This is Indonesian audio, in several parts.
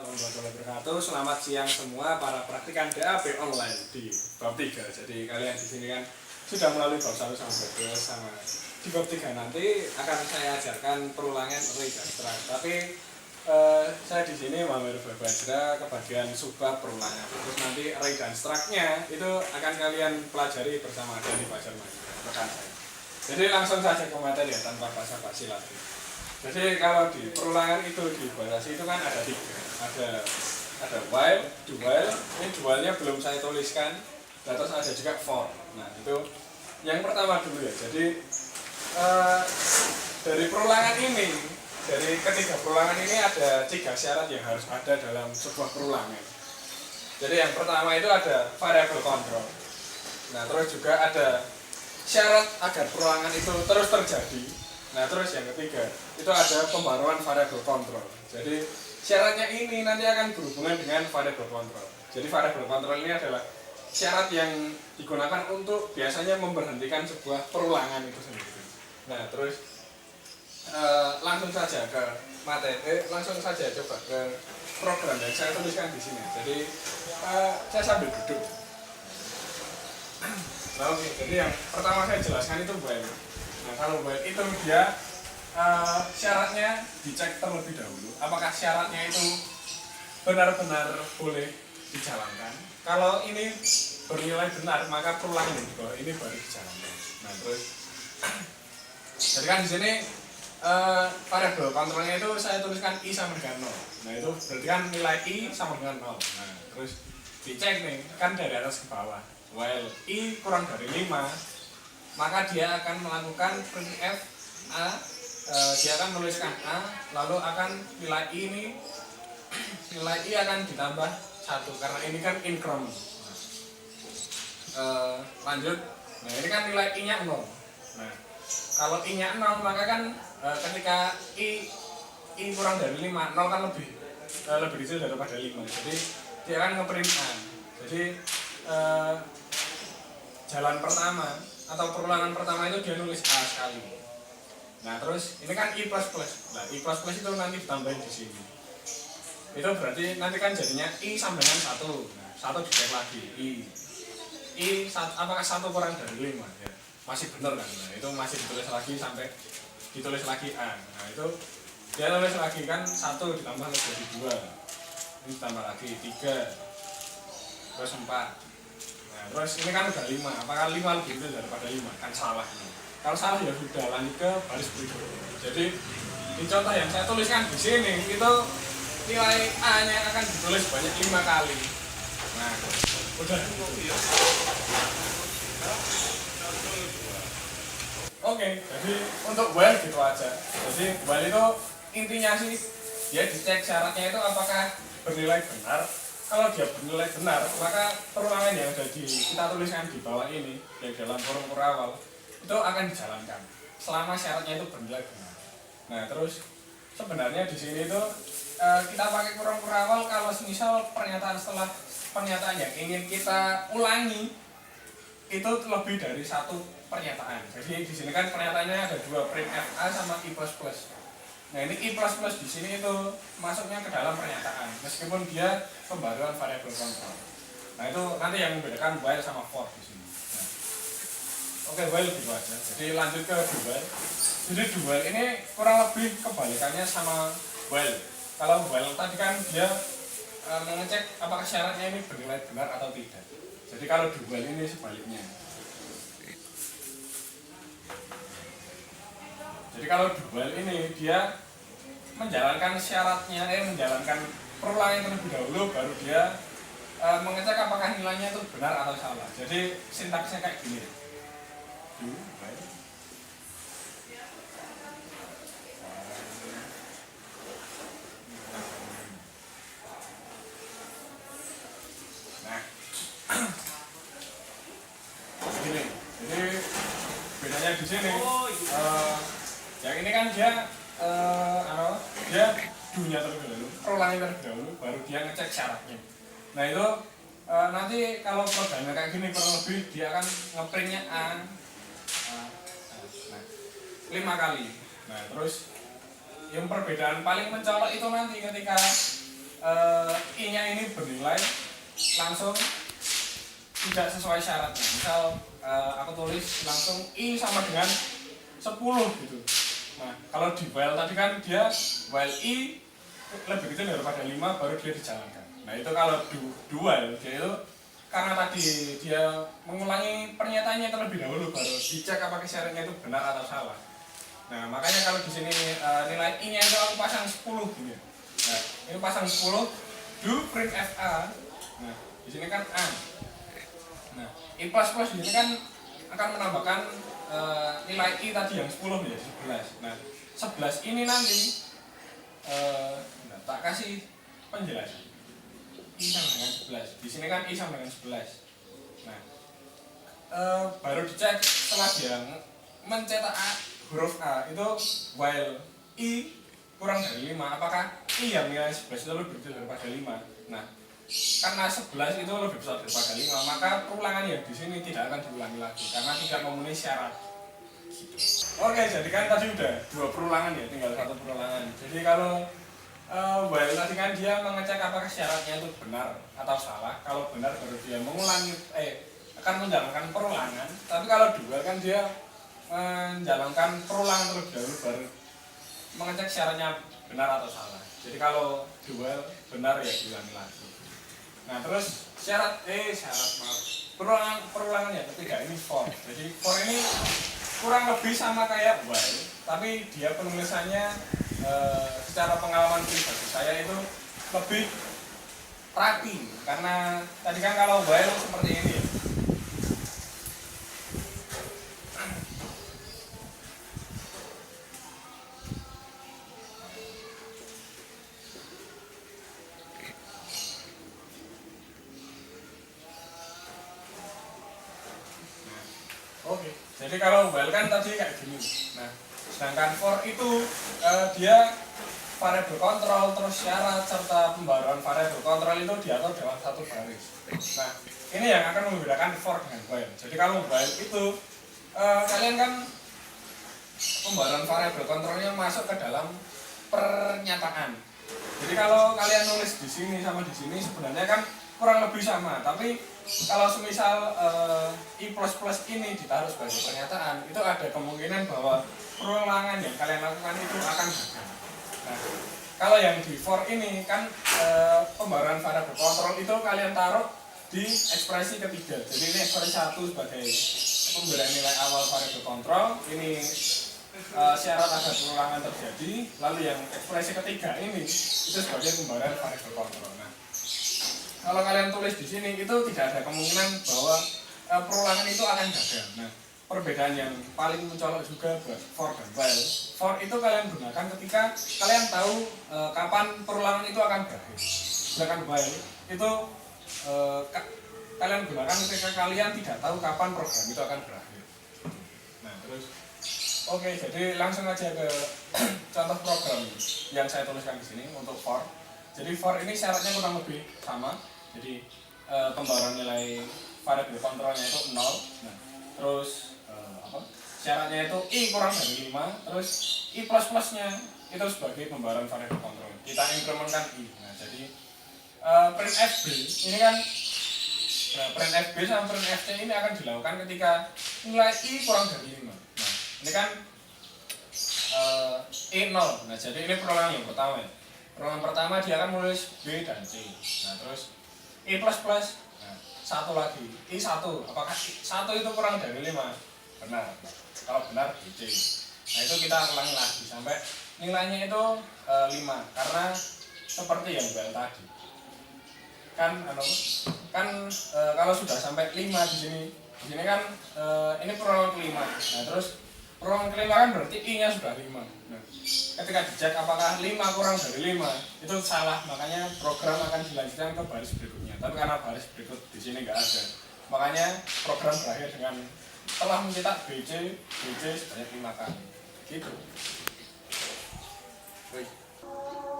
warahmatullahi wabarakatuh. Selamat siang semua para praktikan DAP online di bab 3. Jadi kalian di sini kan sudah melalui bab 1 sampai bab 2 sama di bab 3 nanti akan saya ajarkan perulangan array dan struct. Tapi saya di sini Muhammad Bajra kebagian subbab perulangan. Terus nanti array dan struct-nya itu akan kalian pelajari bersama Dani Fajar rekan saya. Jadi langsung saja ke materi ya tanpa basa-basi lagi. Jadi kalau di perulangan itu di bahasa itu kan ada 3, ada while, do while. Ini do while-nya belum saya tuliskan. Terus ada juga for. Nah itu yang pertama dulu ya. Jadi dari perulangan ini, dari ketiga perulangan ini ada 3 syarat yang harus ada dalam sebuah perulangan. Jadi yang pertama itu ada variable control. Nah terus juga ada syarat agar perulangan itu terus terjadi. Nah terus yang ketiga itu ada pembaruan variable control. Jadi syaratnya ini nanti akan berhubungan dengan variable control. Jadi variable control ini adalah syarat yang digunakan untuk biasanya memberhentikan sebuah perulangan itu sendiri. Nah terus langsung saja ke materi, langsung saja coba ke program yang saya tuliskan di sini. Jadi saya sambil duduk. Nah, oke, jadi yang pertama saya jelaskan itu while. Nah kalau while itu dia syaratnya dicek terlebih dahulu apakah syaratnya itu benar-benar boleh dijalankan. Kalau ini bernilai benar maka perulangan di bawah ini baru dijalankan. Nah terus jadi kan di sini variable kontrolnya itu saya tuliskan i sama dengan 0. Nah itu berarti kan nilai i sama dengan 0. Nah terus dicek nih kan dari atas ke bawah. While i kurang dari 5 maka dia akan melakukan printf a, dia akan menuliskan a, lalu akan nilai i ini nilai i akan ditambah 1 karena ini kan increment. Lanjut, nah ini kan nilai i nya 0. Nah kalau i nya 0 maka kan ketika i kurang dari 5, 0 kan lebih kecil daripada 5, jadi dia akan ngeprint a. Jadi jalan pertama atau perulangan pertama itu dia nulis a sekali. Nah terus ini kan i plus plus. Nah i plus plus itu nanti ditambahin di sini. Itu berarti nanti kan jadinya i sama dengan 1. Nah 1 dicek lagi i apakah 1 kurang dari 5 ya. Masih benar kan. Nah itu masih ditulis lagi sampai ditulis lagi a. Nah itu dia tulis lagi kan 1 ditambah lagi jadi 2. Ini ditambah lagi 3. Terus 4. Nah, terus ini kan udah 5, apakah 5 lebih kecil daripada 5? Kan salah ini. Kalau salah ya sudah lanjut ke baris berikutnya. Jadi di contoh yang saya tuliskan di sini itu nilai a-nya akan ditulis banyak 5 kali. Nah, udah. Oke, jadi untuk while gitu aja. Jadi while itu intinya sih dia dicek syaratnya itu apakah bernilai benar. Kalau dia bernilai benar, maka perulangan yang ada kita tuliskan di bawah ini, yang dalam forum awal, itu akan dijalankan selama syaratnya itu bernilai benar. Nah, terus sebenarnya di sini itu kita pakai forum awal kalau misal pernyataan setelah pernyataan yang ingin kita ulangi itu lebih dari 1 pernyataan. Jadi di sini kan pernyataannya ada 2, printf a sama i plus plus. Nah ini i plus plus di sini itu masuknya ke dalam pernyataan, meskipun dia pembaruan variable control. Nah itu nanti yang membedakan while sama for di sini. Nah, oke, while gitu aja. Jadi lanjut ke do while. Jadi do while ini kurang lebih kebalikannya sama while. Kalau while tadi kan dia mengecek apakah syaratnya ini bernilai benar atau tidak. Jadi kalau do while ini sebaliknya. Jadi kalau do while ini dia menjalankan syaratnya, menjalankan perulangan terlebih dahulu, baru dia mengecek apakah nilainya itu benar atau salah. Jadi sintaksnya kayak gini. Do while. Nah, begini. Jadi bedanya di sini. Yang ini kan dia dia do-nya terlebih dahulu, perulangan terlebih dahulu, baru dia ngecek syaratnya. Nah itu nanti kalau programnya kayak gini kurang lebih dia akan ngeprintnya a 5 kali. Nah terus yang perbedaan paling mencolok itu nanti ketika ini bernilai langsung tidak sesuai syaratnya. Misal aku tulis langsung I sama dengan 10 gitu. Nah, kalau di while tadi kan dia while I lebih kecil daripada 5 baru dia dijalankan. Nah, itu kalau do while dia itu karena tadi dia mengulangi pernyataannya terlebih dahulu baru dicek apakah syaratnya itu benar atau salah. Nah, makanya kalau di sini nilai I-nya itu aku pasang 10 gini. Nah, ini pasang 10 do print FA. Nah, di sini kan A. Nah, I plus di sini kan akan menambahkan nilai I tadi yang 10 menjadi 11. Nah, 11 ini nanti tak kasih penjelasan. I sama dengan 11. Di sini kan I sama dengan 11. Nah, baru dicek setelah dia mencetak huruf A itu while I kurang dari 5, apakah I yang nilai 11 itu lebih besar daripada 5. Nah, karena 11 itu lebih besar daripada 5, maka perulangan yang di sini tidak akan diulangi lagi karena tidak memenuhi syarat. Gitu. Oke, jadi kan tadi udah 2 perulangan ya, tinggal 1 perulangan. Jadi kalau while tadi kan dia mengecek apakah syaratnya itu benar atau salah. Kalau benar baru dia mengulangi akan menjalankan perulangan. Tapi kalau dual kan dia menjalankan perulangan terlebih dahulu baru mengecek syaratnya benar atau salah. Jadi kalau dual benar ya diulangi lagi. Nah, terus perulangan ya ketiga ini for. Jadi for ini kurang lebih sama kayak while, tapi dia penulisannya secara pengalaman pribadi saya itu lebih rapi karena tadi kan kalau while seperti ini ya. Oke, jadi kalau while kan tadi kayak gini. Nah, sedangkan for itu dia variabel kontrol, terus syarat serta pembaruan variabel kontrol itu diatur dalam satu baris. Nah, ini yang akan membedakan for dengan while. Jadi kalau while itu kalian kan pembaruan variabel kontrolnya masuk ke dalam pernyataan. Jadi kalau kalian nulis di sini sama di sini sebenarnya kan kurang lebih sama, tapi kalau semisal I++ ini ditaruh sebagai pernyataan, itu ada kemungkinan bahwa perulangan yang kalian lakukan itu akan gagal. Nah, kalau yang di for ini kan pembaruan variabel kontrol itu kalian taruh di ekspresi ketiga. Jadi ini ekspresi 1 sebagai pemberian nilai awal variabel kontrol, ini syarat agar perulangan terjadi, lalu yang ekspresi ketiga ini itu sebagai pembaruan variabel kontrol. Nah, kalau kalian tulis di sini itu tidak ada kemungkinan bahwa perulangan itu akan gagal. Nah, perbedaan yang paling mencolok juga buat for dan while. For itu kalian gunakan ketika kalian tahu kapan perulangan itu akan berakhir. Sedangkan while itu kalian gunakan ketika kalian tidak tahu kapan program itu akan berakhir. Nah, terus oke, jadi langsung aja ke contoh program yang saya tuliskan di sini untuk for. Jadi for ini syaratnya kurang lebih sama. Jadi pembaruan nilai variabel kontrolnya itu 0. Nah, terus syaratnya itu I kurang dari 5, terus I++ nya itu sebagai pembaruan variabel kontrol. Kita inkrementkan I. Nah, jadi print FB ini kan print FB sama print FC ini akan dilakukan ketika nilai I kurang dari 5. Nah, ini kan I 0. Nah, jadi ini perulangan yang pertama ya. Perulangan pertama dia akan menulis B dan C. Nah, terus I++, nah, satu lagi, I 1, apakah 1 itu kurang dari 5? Benar. Kalau benar, BC. Nah, itu kita ulangi lagi sampai nilainya itu 5, karena seperti yang while tadi. Kalau sudah sampai 5 di sini kan ini perulangan kelima. Nah, terus perulangan kelima kan berarti I-nya sudah 5. Nah, ketika dicek apakah 5 kurang dari 5, itu salah, makanya program akan dilanjutkan ke baris berikutnya. Tapi karena baris berikut di sini nggak ada, makanya program berakhir dengan telah mencetak BC sebanyak 5 kali. Gitu.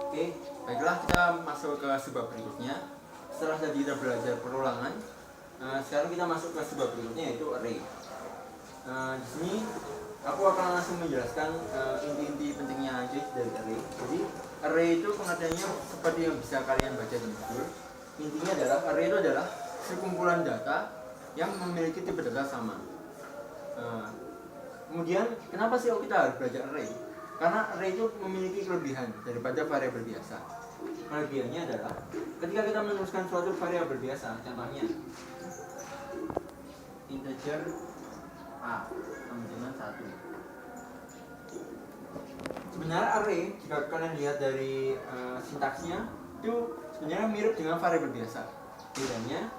Oke, baiklah kita masuk ke sebab berikutnya. Setelah tadi kita belajar perulangan, sekarang kita masuk ke sebab berikutnya yaitu array. Di sini aku akan langsung menjelaskan inti-inti pentingnya aja dari array. Jadi array itu pengertiannya seperti yang bisa kalian baca di judul, Intinya adalah array itu adalah sekumpulan data yang memiliki tipe data sama. Kemudian kenapa sih kita harus belajar array? Karena array itu memiliki kelebihan daripada variabel biasa. Kelebihannya adalah ketika kita menuliskan suatu variabel biasa, contohnya integer a sama dengan 1. Sebenarnya array jika kalian lihat dari sintaksnya itu sebenarnya mirip dengan variabel biasa. Bedanya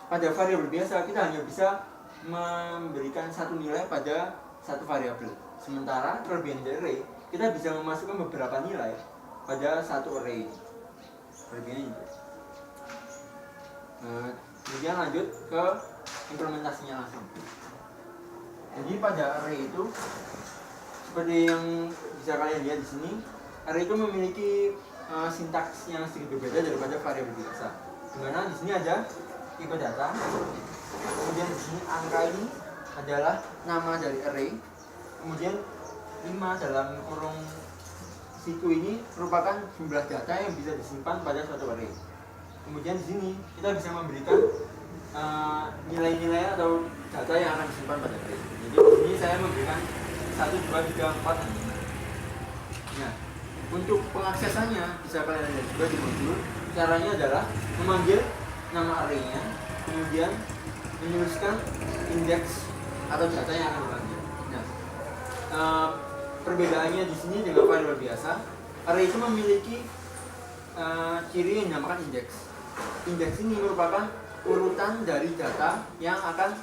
pada variabel biasa kita hanya bisa memberikan satu nilai pada satu variabel. Sementara kelebihan dari array kita bisa memasukkan beberapa nilai pada satu array. Kelebihannya itu. Kemudian lanjut ke implementasinya langsung. Jadi pada array itu seperti yang bisa kalian lihat di sini, array itu memiliki sintaks yang sedikit berbeda daripada variabel biasa. Dimana di sini ada tipe data, kemudian di sini angka ini adalah nama dari array, kemudian 5 dalam kurung situ ini merupakan jumlah data yang bisa disimpan pada suatu array. Kemudian di sini kita bisa memberikan nilai-nilai atau data yang akan disimpan pada array. Jadi di sini saya memberikan 1, 2, 3, 4, dan 5. Nah, untuk pengaksesannya bisa kalian lihat juga di modul. Caranya adalah memanggil nama array-nya, kemudian menuliskan indeks atau data yang akan dipanggil. Nah, perbedaannya di sini dengan variabel biasa, array itu memiliki ciri yang dinamakan indeks. Indeks ini merupakan urutan dari data yang akan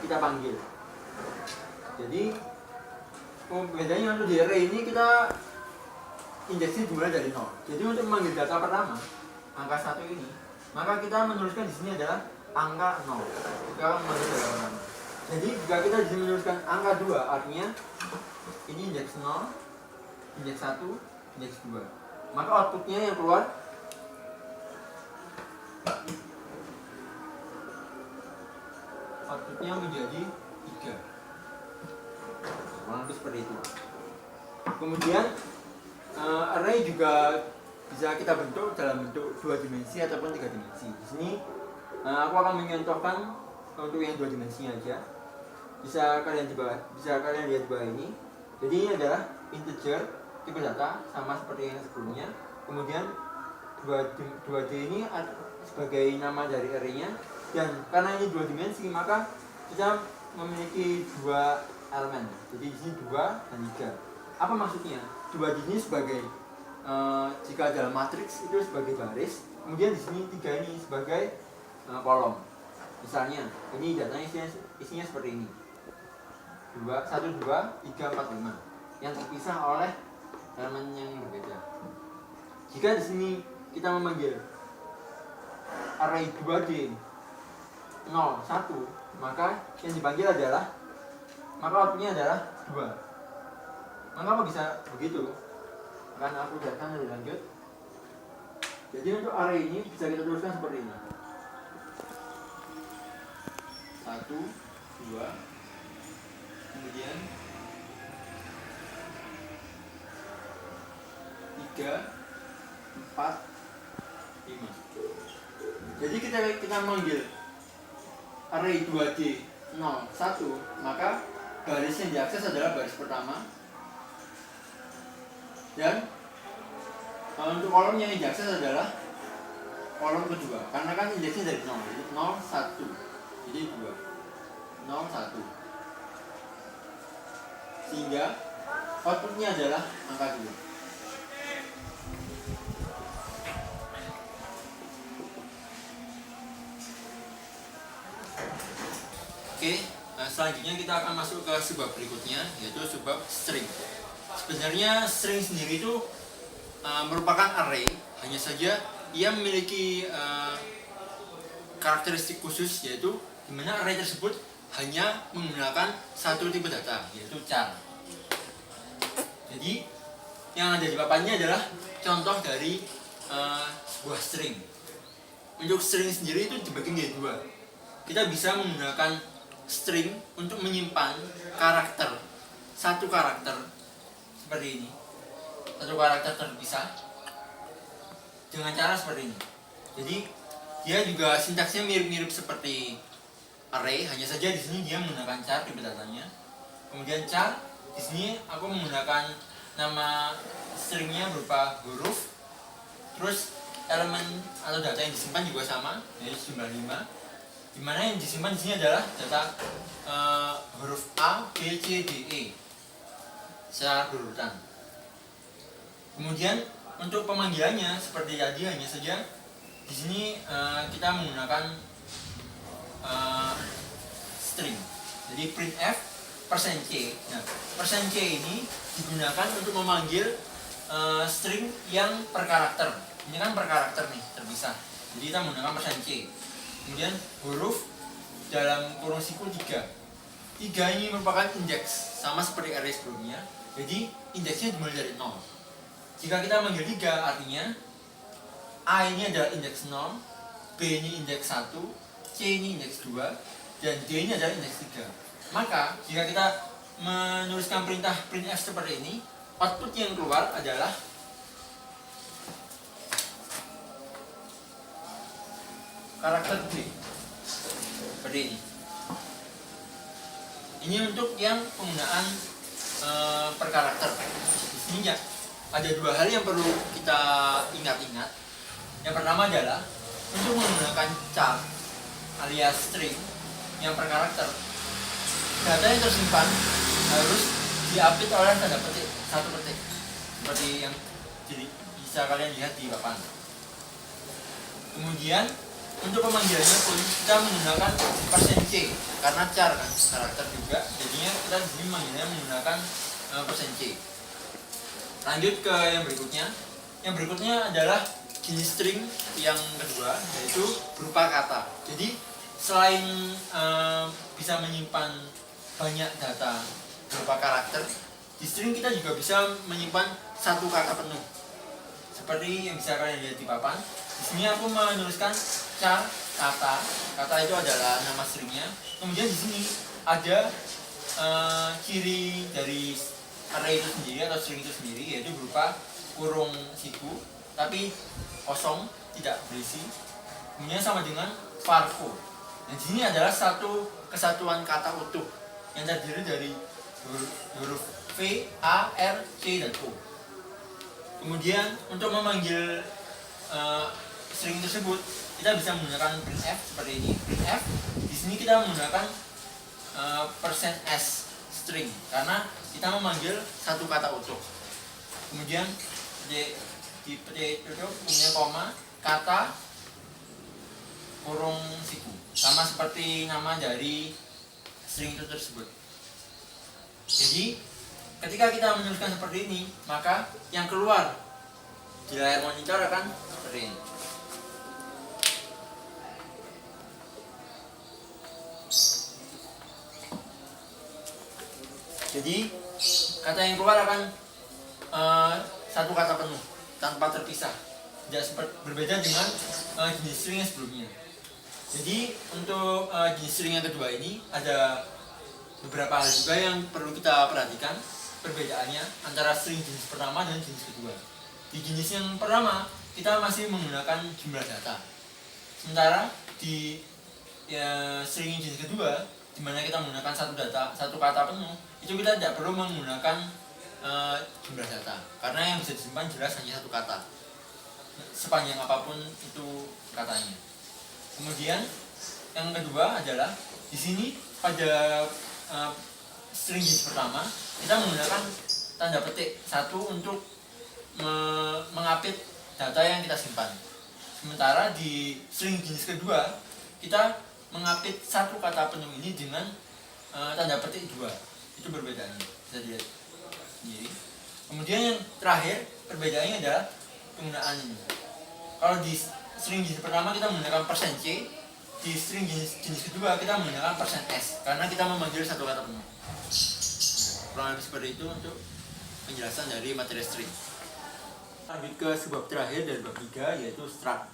kita panggil. Jadi bedanya untuk di array ini kita indeksnya dimulai dari 0. Jadi untuk memanggil data pertama, angka 1 ini, maka kita menuliskan di sini adalah angka 0. Kita memanggil data pertama. Jadi jika kita di sini menuliskan angka 2, artinya ini indeks 0, indeks 1, indeks 2. Maka outputnya yang keluar menjadi 3. Kurang lebih seperti itu. Kemudian array juga bisa kita bentuk dalam bentuk 2 dimensi ataupun 3 dimensi. Di sini aku akan mencontohkan untuk yang 2 dimensinya aja. Bisa kalian lihat di bawah ini. Jadi ini adalah integer tipe data sama seperti yang sebelumnya. Kemudian 2D ini sebagai nama dari array-nya, dan karena ini 2 dimensi maka kita memiliki 2 elemen. Jadi di sini 2 dan 3. Apa maksudnya? 2 di sini sebagai jika dalam matriks itu sebagai baris, kemudian di sini 3 ini sebagai kolom. Misalnya, ini datanya isinya seperti ini. 1, 2, 3, 4, 5 yang terpisah oleh elemen yang berbeda. Jika di sini kita memanggil array 2D 0, 1, maka yang dipanggil adalah outputnya adalah 2. Mengapa bisa begitu? Akan aku jelaskan lebih lanjut. Jadi untuk array ini bisa kita tuliskan seperti ini. 1, 2, kemudian 3, 4, 5. Jadi kita manggil array 2D 0, 1, maka baris yang diakses adalah baris pertama, dan untuk kolomnya yang diakses adalah kolom kedua, karena kan indeksnya dari 0, jadi 0, 1, jadi 2, 0, 1, sehingga outputnya adalah angka 2. Oke, selanjutnya kita akan masuk ke subbab berikutnya, yaitu subbab string. Sebenarnya string sendiri itu merupakan array, hanya saja ia memiliki karakteristik khusus, yaitu dimana array tersebut hanya menggunakan satu tipe data, yaitu char. Jadi yang ada di papannya adalah contoh dari sebuah string. Untuk string sendiri itu dibagi menjadi 2. Kita bisa menggunakan string untuk menyimpan karakter, satu karakter seperti ini, satu karakter terpisah dengan cara seperti ini. Jadi Dia juga sintaksnya mirip-mirip seperti array, hanya saja di sini dia menggunakan char tipe datanya. Kemudian char, di sini aku menggunakan nama stringnya berupa huruf. Terus elemen atau data yang disimpan juga sama, yaitu jumlah 5. Dimana yang disimpan di sini adalah data huruf A, B, C, D, E secara berurutan. Kemudian untuk pemanggilannya seperti tadi, hanya saja di sini kita menggunakan string. Jadi printf %c. Nah, %c ini digunakan untuk memanggil string yang per karakter. Ini kan per karakter nih, terpisah. Jadi kita menggunakan %c. Kemudian huruf dalam kurung siku 3. 3 ini merupakan indeks, sama seperti array sebelumnya. Jadi indeksnya dimulai dari 0. Jika kita manggil 3, artinya A ini adalah indeks 0, B ini indeks 1, C ini indeks 2, dan D ini adalah indeks 3. Maka jika kita menuliskan perintah printf seperti ini, output yang keluar adalah karakter B seperti ini. Ini untuk yang penggunaan per karakter. Di sini ya ada 2 hal yang perlu kita ingat-ingat. Yang pertama adalah untuk menggunakan char alias string yang per karakter, data yang tersimpan harus diapit oleh tanda petik, satu petik, seperti yang bisa kalian lihat di papan. Kemudian untuk pemanggilannya pun kita menggunakan %c karena char kan karakter juga, jadinya kita di sini memanggilnya menggunakan %c. Lanjut ke yang berikutnya. Yang berikutnya adalah jenis string yang kedua, yaitu berupa kata. Jadi selain bisa menyimpan banyak data berupa karakter, di string kita juga bisa menyimpan satu kata penuh. Seperti yang bisa kalian lihat di papan. Di sini aku menuliskan char kata. Kata itu adalah nama stringnya. Kemudian di sini ada ciri dari array itu sendiri atau string itu sendiri, yaitu berupa kurung siku tapi kosong, tidak berisi. Kemudian sama dengan varco. Dan di sini adalah satu kesatuan kata utuh yang terdiri dari huruf V, A, R, C, dan O. Kemudian untuk memanggil string tersebut kita bisa menggunakan printf seperti ini. Printf di sini kita menggunakan %s string karena kita memanggil satu kata utuh. Kemudian di petik itu punya koma, kata, kurung siku, sama seperti nama dari string itu tersebut. Jadi ketika kita menuliskan seperti ini, maka yang keluar di layar monitor akan seperti ini. Jadi kata yang keluar akan satu kata penuh tanpa terpisah, tidak seperti berbeda dengan jenis string yang sebelumnya. Jadi untuk jenis string yang kedua ini ada beberapa hal juga yang perlu kita perhatikan perbedaannya antara string jenis pertama dan jenis kedua. Di jenis yang pertama kita masih menggunakan jumlah data, sementara di string jenis kedua di mana kita menggunakan satu kata penuh, itu kita tidak perlu menggunakan jumlah data karena yang bisa disimpan jelas hanya satu kata sepanjang apapun itu katanya. Kemudian yang kedua adalah di sini pada string jenis pertama kita menggunakan tanda petik satu untuk mengapit data yang kita simpan, sementara di string jenis kedua kita mengapit satu kata penuh ini dengan tanda petik 2. Itu perbedaannya, bisa dilihat sendiri. Kemudian yang terakhir perbedaannya adalah penggunaan ini. Kalau di string jenis pertama kita menggunakan %c, di string jenis kedua kita menggunakan %s karena kita memanggil satu kata penuh. Kurang lebih seperti itu untuk penjelasan dari materi string. Lanjut ke sebab terakhir dari bab 3, yaitu struct.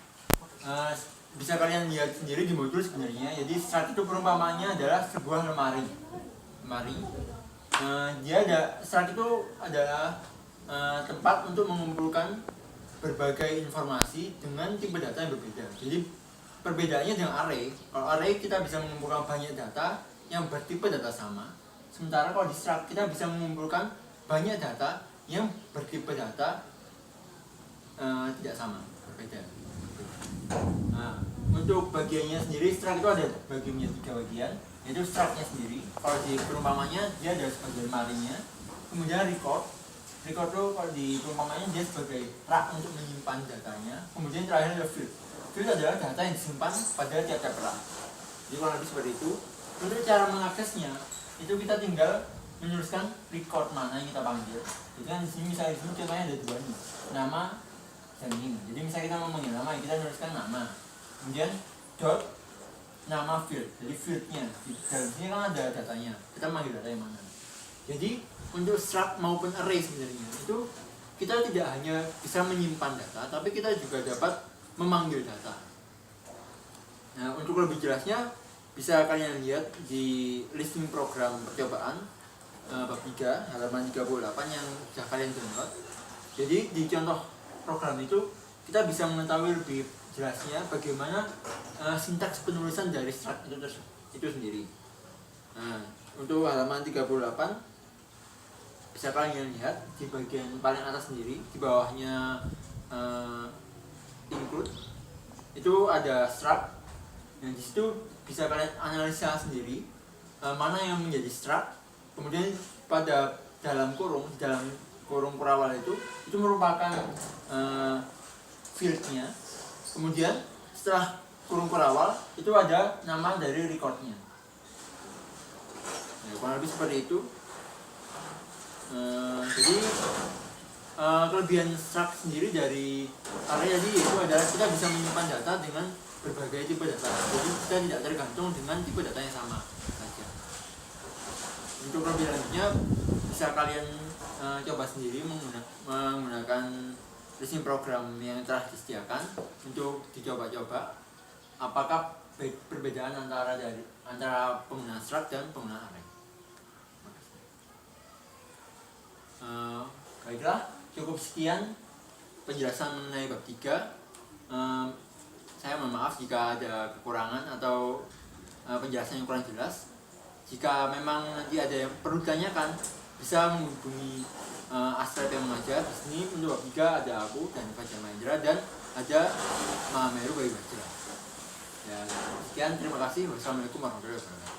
Bisa kalian lihat sendiri di modul sebenarnya. Jadi struct itu perumpamaannya adalah sebuah lemari. Struct itu adalah tempat untuk mengumpulkan berbagai informasi dengan tipe data yang berbeda. Jadi perbedaannya dengan array, kalau array kita bisa mengumpulkan banyak data yang bertipe data sama, sementara kalau di struct kita bisa mengumpulkan banyak data yang bertipe data tidak sama, berbeda. Nah, untuk bagiannya sendiri, struct itu ada bagi menjadi 3 bagian, yaitu structnya sendiri. Kalau di perumpamannya dia ada sebagai malingnya, kemudian record itu kalau di perumpamannya dia sebagai rak untuk menyimpan datanya, kemudian terakhir ada field. Field adalah data yang disimpan pada tiap-tiap rak. Jadi kurang lebih seperti itu. Untuk cara mengaksesnya, itu kita tinggal menuliskan record mana yang kita panggil. Jadi kan di sini misalnya di sini contohnya ada 2 nih, nama dan ini. Jadi misalnya kita mau manggil nama, kita nuliskan nama. Kemudian dot nama field. Jadi fieldnya di dalam sini kan ada datanya. Kita manggil data yang mana. Jadi untuk struct maupun array sebenarnya itu kita tidak hanya bisa menyimpan data, tapi kita juga dapat memanggil data. Nah, untuk lebih jelasnya bisa kalian lihat di listing program percobaan bab 3 halaman 38 yang sudah kalian download. Jadi di contoh program itu kita bisa mengetahui lebih jelasnya bagaimana sintaks penulisan dari struct itu sendiri. Nah, untuk halaman 38 bisa kalian lihat di bagian paling atas sendiri, di bawahnya include itu ada struct. Nah, di situ bisa kalian analisa sendiri mana yang menjadi struct. Kemudian pada dalam kurung kurawal itu merupakan fieldnya. Kemudian setelah kurung kurawal itu ada nama dari recordnya. Ya, kurang lebih seperti itu. Jadi kelebihan struct sendiri dari array tadi itu adalah kita bisa menyimpan data dengan berbagai tipe data. Jadi kita tidak tergantung dengan tipe data yang sama saja. Untuk lebih lanjutnya bisa kalian coba sendiri menggunakan listing program yang telah disediakan untuk dicoba-coba apakah perbedaan antara penggunaan struct dan penggunaan array. Baiklah, cukup sekian penjelasan mengenai bab 3. Saya mohon maaf jika ada kekurangan atau penjelasan yang kurang jelas. Jika memang nanti ada yang perlu ditanyakan, bisa menghubungi Astrep yang mengajar. Di sini untuk bab 3 ada aku dan Fajar Mahendra dan ada Mahameru Bayu Bajra. Ya, sekian, terima kasih. Wassalamualaikum warahmatullahi wabarakatuh.